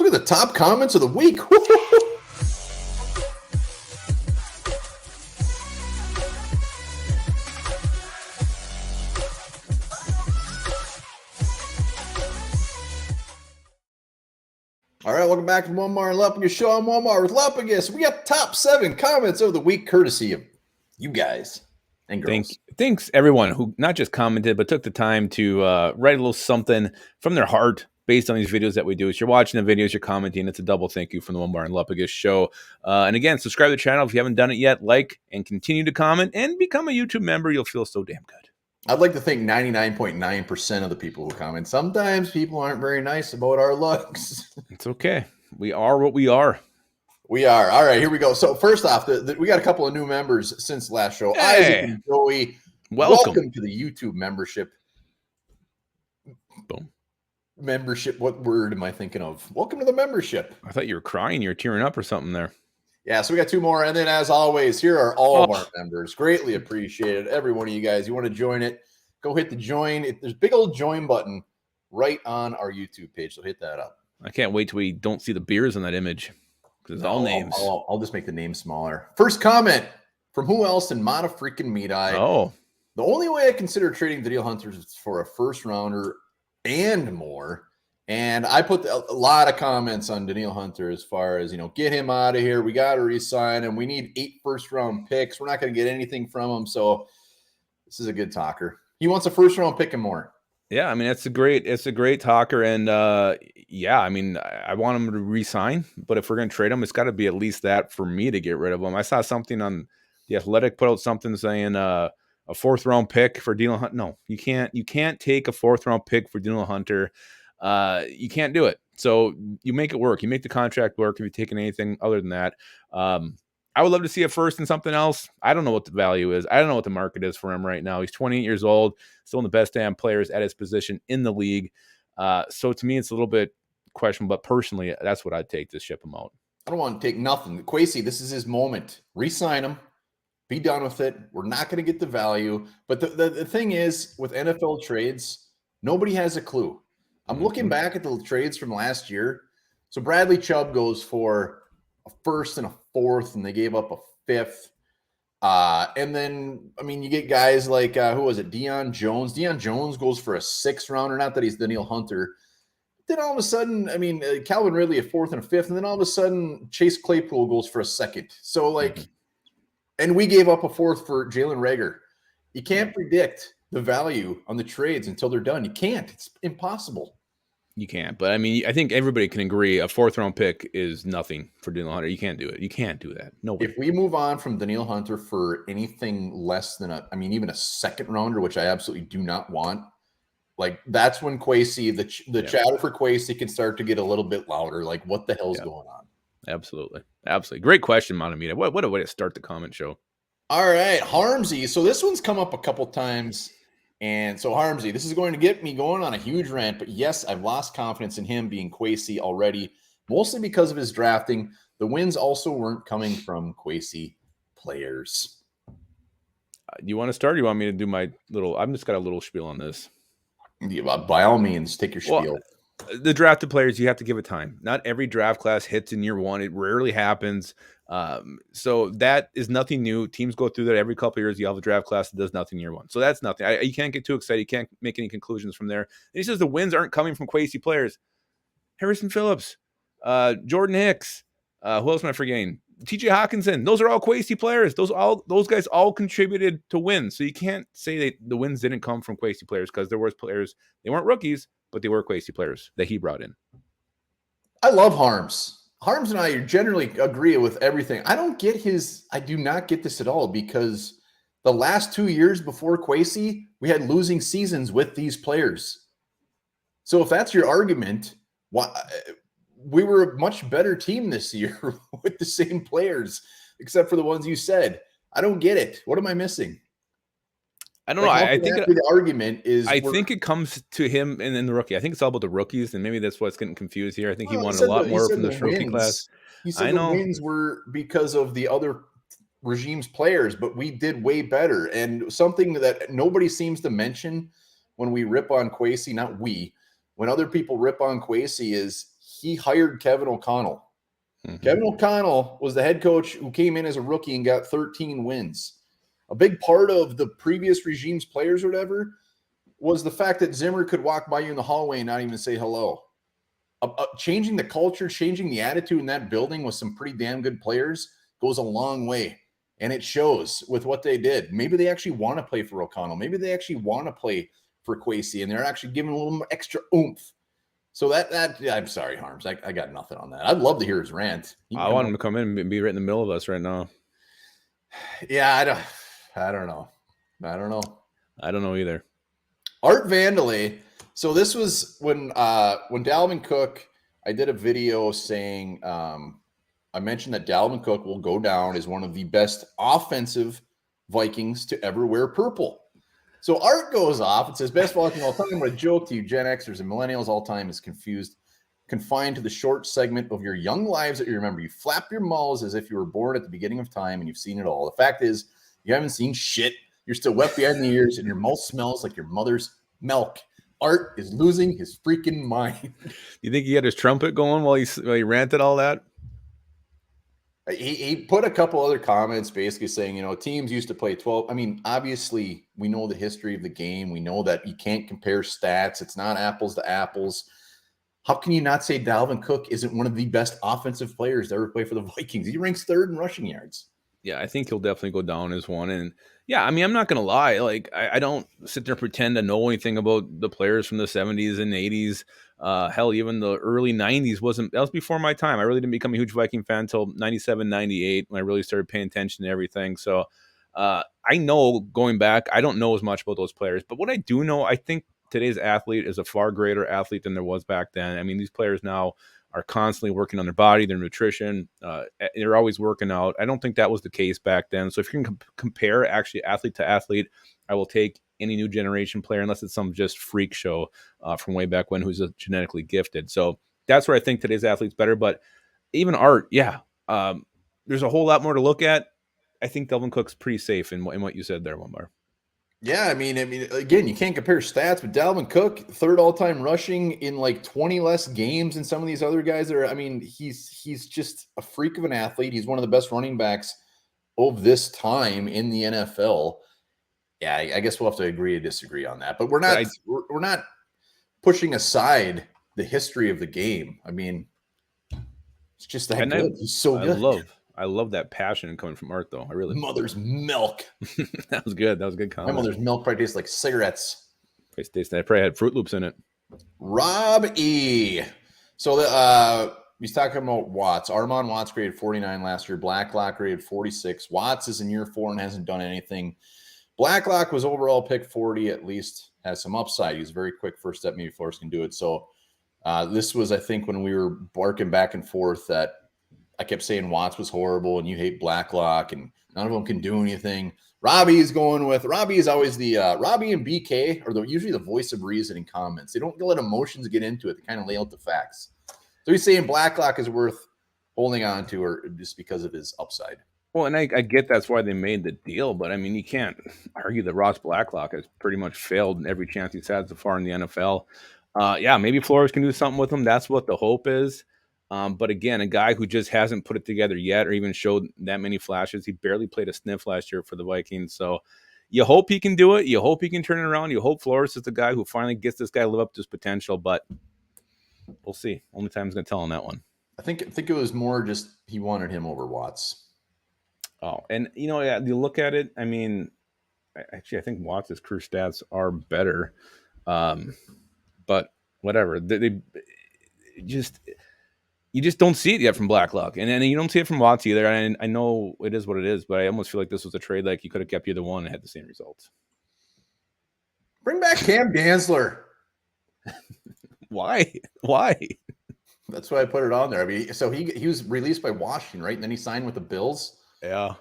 Look at the top comments of the week. All right, welcome back to the Onebar and Lupagus show. I'm Onebar with Lupagus. We got top 7 comments of the week, courtesy of you guys and girls. Thanks everyone who not just commented, but took the time to write a little something from their heart based on these videos that we do. If you're watching the videos, you're commenting, it's a double thank you from the Onebar and Lupagus show. And again, subscribe to the channel if you haven't done it yet. Like and continue to comment and become a YouTube member. You'll feel so damn good. I'd like to think 99.9% of the people who comment. Sometimes people aren't very nice about our looks. It's okay. We are what we are. We are. All right, here we go. So first off, we got a couple of new members since last show. Hey. Isaac and Joey, welcome to the YouTube membership. Boom. Membership. What word am I thinking of? Welcome to the membership. I thought you were crying. You were tearing up or something there. Yeah, so we got 2 more. And then as always, here are all of our members. Greatly appreciated. Every one of you guys, you want to join it, go hit the join. There's a big old join button right on our YouTube page. So hit that up. I can't wait till we don't see the beers on that image. Because it's all names. I'll just make the name smaller. First comment from who else in Mata freaking Meat Eye. Oh. The only way I consider trading Danielle Hunter is for a first rounder and more. And I put a lot of comments on Danielle Hunter as far as, get him out of here. We got to re-sign him. We need 8 first-round picks. We're not going to get anything from him. So this is a good talker. He wants a first-round pick and more. Yeah, I mean, it's a great talker. And, yeah, I mean, I want him to re-sign. But if we're going to trade him, it's got to be at least that for me to get rid of him. I saw something on The Athletic put out something saying a 4th-round pick for Danielle Hunter. No, you can't take a 4th-round pick for Danielle Hunter. You can't do it. So you make it work. You make the contract work if you're taking anything other than that. I would love to see a first and something else. I don't know what the value is. I don't know what the market is for him right now. He's 28 years old, still one of the best damn players at his position in the league. So to me, it's a little bit questionable, but personally, that's what I'd take to ship him out. I don't want to take nothing. Kwesi, this is his moment. Re-sign him. Be done with it. We're not going to get the value. But the thing is, with NFL trades, nobody has a clue. I'm looking back at the trades from last year. So Bradley Chubb goes for a 1st and a 4th, and they gave up a 5th. And then, I mean, you get guys like, who was it? Deion Jones. Deion Jones goes for a 6th rounder. Not that he's Danielle Hunter. Then all of a sudden, I mean, Calvin Ridley a 4th and a 5th. And then all of a sudden, Chase Claypool goes for a 2nd. So, and we gave up a 4th for Jalen Reagor. You can't predict the value on the trades until they're done. You can't. It's impossible. You can't. But, I mean, I think everybody can agree a 4th-round pick is nothing for Danielle Hunter. You can't do it. You can't do that. No way. If we move on from Danielle Hunter for anything less than even a 2nd rounder, which I absolutely do not want, that's when Kwesi, the chatter for Kwesi can start to get a little bit louder. Like, what the hell's going on? Absolutely. Absolutely. Great question, Monamita. What a way to start the comment show. All right, Harmsy. So this one's come up a couple times. And so, Harmsy, this is going to get me going on a huge rant. But yes, I've lost confidence in him being Kwesi already, mostly because of his drafting. The wins also weren't coming from Kwesi players. You want to start or you want me to do my little – I've just got a little spiel on this. Yeah, by all means, take your spiel. The drafted players, you have to give it time. Not every draft class hits in year 1. It rarely happens. So that is nothing new. Teams go through that every couple of years. You have a draft class that does nothing year 1. So that's nothing. You can't get too excited. You can't make any conclusions from there. And he says the wins aren't coming from Kwesi players. Harrison Phillips, Jordan Hicks, who else am I forgetting? TJ Hawkinson. Those are all Kwesi players. Those guys all contributed to wins. So you can't say that the wins didn't come from Kwesi players because there was players. They weren't rookies, but they were Kwesi players that he brought in. I love Harms. Harms and I generally agree with everything. I do not get this at all because the last 2 years before Kwesi, we had losing seasons with these players. So if that's your argument, we were a much better team this year with the same players, except for the ones you said. I don't get it. What am I missing? I don't know. I think the argument is. I think it comes to him and then the rookie. I think it's all about the rookies, and maybe that's what's getting confused here. I think he wanted a lot more from the rookie class. He said the wins were because of the other regime's players, but we did way better. And something that nobody seems to mention when we rip on Kwesi, not we, when other people rip on Kwesi, is he hired Kevin O'Connell. Mm-hmm. Kevin O'Connell was the head coach who came in as a rookie and got 13 wins. A big part of the previous regime's players or whatever was the fact that Zimmer could walk by you in the hallway and not even say hello. Changing the culture, changing the attitude in that building with some pretty damn good players goes a long way. And it shows with what they did. Maybe they actually want to play for O'Connell. Maybe they actually want to play for Kwesi, and they're actually giving a little more extra oomph. So that I'm sorry, Harms. I got nothing on that. I'd love to hear his rant. I want him to come in and be right in the middle of us right now. Yeah, I don't know. I don't know either. Art Vandalay. So this was when Dalvin Cook, I did a video saying I mentioned that Dalvin Cook will go down as one of the best offensive Vikings to ever wear purple. So Art goes off. It says best Viking all time. But a joke to you Gen Xers and millennials all time is confined to the short segment of your young lives that you remember. You flap your mouths as if you were born at the beginning of time and you've seen it all. The fact is you haven't seen shit. You're still wet behind the ears and your mouth smells like your mother's milk. Art is losing his freaking mind. You think he had his trumpet going while he ranted all that? He put a couple other comments basically saying, teams used to play 12. I mean, obviously, we know the history of the game. We know that you can't compare stats. It's not apples to apples. How can you not say Dalvin Cook isn't one of the best offensive players to ever play for the Vikings? He ranks third in rushing yards. Yeah, I think he'll definitely go down as one. And yeah, I mean, I'm not going to lie. Like, I don't sit there and pretend to know anything about the players from the 70s and 80s. Hell, even the early 90s that was before my time. I really didn't become a huge Viking fan until 97, 98 when I really started paying attention to everything. So I know going back, I don't know as much about those players. But what I do know, I think today's athlete is a far greater athlete than there was back then. I mean, these players now are constantly working on their body, their nutrition. They're always working out. I don't think that was the case back then. So if you can compare actually athlete to athlete, I will take any new generation player, unless it's some just freak show from way back when who's genetically gifted. So that's where I think today's athlete's better. But even Art, there's a whole lot more to look at. I think Dalvin Cook's pretty safe in what you said there, Onebar. Yeah, I mean, again, you can't compare stats, but Dalvin Cook, third all-time rushing in like 20 less games than some of these other guys are. I mean, he's just a freak of an athlete. He's one of the best running backs of this time in the NFL. Yeah, I guess we'll have to agree to disagree on that. But we're not pushing aside the history of the game. I mean, it's just that good. He's so good. I love that passion coming from Art, though. I really mother's milk. That was good. That was a good comment. My mother's milk probably tastes like cigarettes. I probably had Fruit Loops in it. Rob E. So he's talking about Watts. Armand Watts graded 49 last year. Blacklock graded 46. Watts is in year 4 and hasn't done anything. Blacklock was overall pick 40, at least has some upside. He's a very quick first step. Maybe Flores can do it. So this was, I think, when we were barking back and forth that I kept saying Watts was horrible and you hate Blacklock and none of them can do anything. Robbie is always the Robbie and BK are usually the voice of reason in comments. They don't let emotions get into it. They kind of lay out the facts. So he's saying Blacklock is worth holding on to or just because of his upside. Well, and I get that's why they made the deal, but I mean, you can't argue that Ross Blacklock has pretty much failed in every chance he's had so far in the NFL. Maybe Flores can do something with him. That's what the hope is. But again, a guy who just hasn't put it together yet or even showed that many flashes. He barely played a sniff last year for the Vikings. So you hope he can do it. You hope he can turn it around. You hope Flores is the guy who finally gets this guy to live up to his potential. But we'll see. Only time's going to tell on that one. I think it was more just he wanted him over Watts. Oh, and you look at it. I mean, I think Watts' career stats are better. But whatever. You just don't see it yet from Blacklock. And you don't see it from Watts either. And I know it is what it is, but I almost feel like this was a trade like you could have kept either one and had the same results. Bring back Cam Dantzler. Why? That's why I put it on there. I mean, so he was released by Washington, right? And then he signed with the Bills. Yeah.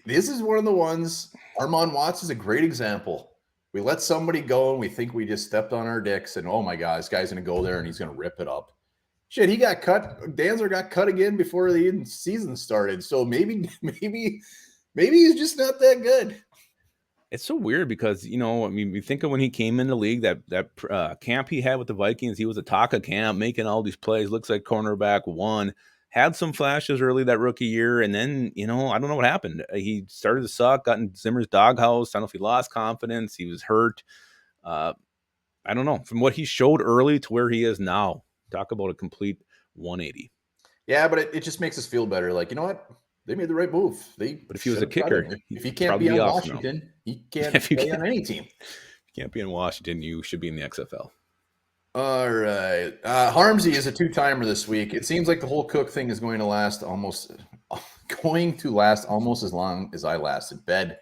This is one of the ones. Armand Watts is a great example. We let somebody go and we think we just stepped on our dicks and, oh my God, this guy's going to go there and he's going to rip it up. Shit, he got cut. Dantzler got cut again before the season started. So maybe he's just not that good. It's so weird because, I mean, we think of when he came in the league, that camp he had with the Vikings, he was a Taka camp, making all these plays, looks like cornerback one, had some flashes early that rookie year, and then, I don't know what happened. He started to suck, got in Zimmer's doghouse. I don't know if he lost confidence, he was hurt. Uh, I don't know. From what he showed early to where he is now, talk about a complete 180. Yeah, but it just makes us feel better. Like, you know what? They made the right move. They But if he was should a have cut him. kicker, If he'd he can't probably be be on off now. Washington, he can't If you play on any team. can't be in Washington, you should be in the XFL. All right. Harmsy is a two-timer this week. It seems like the whole Cook thing is going to last almost as long as I last in bed.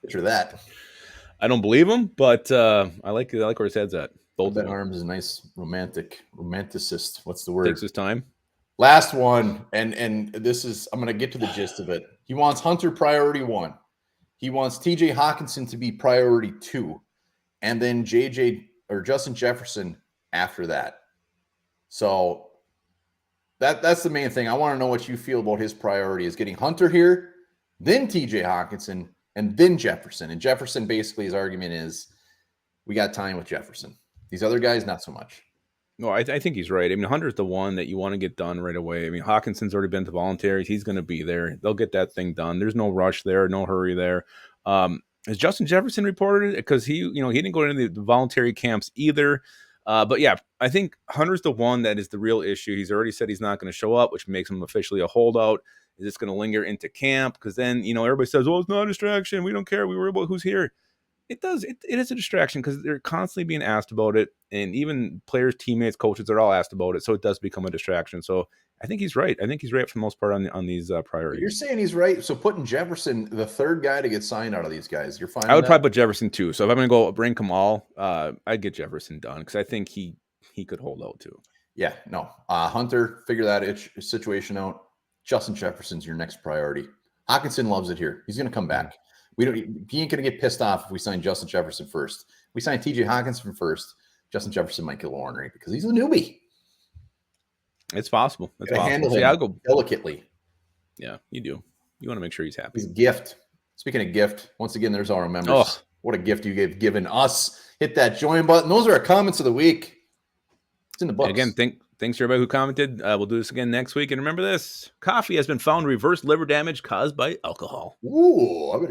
Picture that. I don't believe him, but I like where his head's at. Both Ben of them. Harms is a nice romanticist. What's the word? Takes his time. Last one, and this is, I'm going to get to the gist of it. He wants Hunter priority 1. He wants TJ Hawkinson to be priority 2, and then JJ or Justin Jefferson after that. So that's the main thing. I want to know what you feel about his priority is getting Hunter here, then TJ Hawkinson, and then Jefferson. And Jefferson, basically, his argument is we got time with Jefferson. These other guys, not so much. No, I think he's right. I mean, Hunter's the one that you want to get done right away. I mean, Hawkinson's already been to voluntaries. He's going to be there. They'll get that thing done. There's no rush there, no hurry there. Has Justin Jefferson reported? Because he didn't go into the voluntary camps either. But yeah, I think Hunter's the one that is the real issue. He's already said he's not going to show up, which makes him officially a holdout. Is this going to linger into camp? Because then, everybody says, well, it's not a distraction. We don't care. We worry about who's here. It does. It is a distraction because they're constantly being asked about it. And even players, teammates, coaches are all asked about it. So it does become a distraction. So I think he's right. I think he's right for the most part on these priorities. You're saying he's right. So putting Jefferson, the third guy to get signed out of these guys, you're fine. I would probably put Jefferson too. So if I'm going to go rank them all, I'd get Jefferson done because I think he could hold out too. Yeah, no. Hunter, figure that situation out. Justin Jefferson's your next priority. Hawkinson loves it here. He's going to come back. He ain't going to get pissed off if we sign Justin Jefferson first. If we sign TJ Hawkinson first, Justin Jefferson might get ornery because he's a newbie. It's possible. It's possible. Handle him I'll go delicately. Yeah, you do. You want to make sure he's happy. He's a gift. Speaking of gift, once again, there's our members. Oh. What a gift you've given us. Hit that join button. Those are our comments of the week. It's in the books. And again, thanks to everybody who commented. We'll do this again next week. And remember this, coffee has been found to reverse liver damage caused by alcohol. Ooh,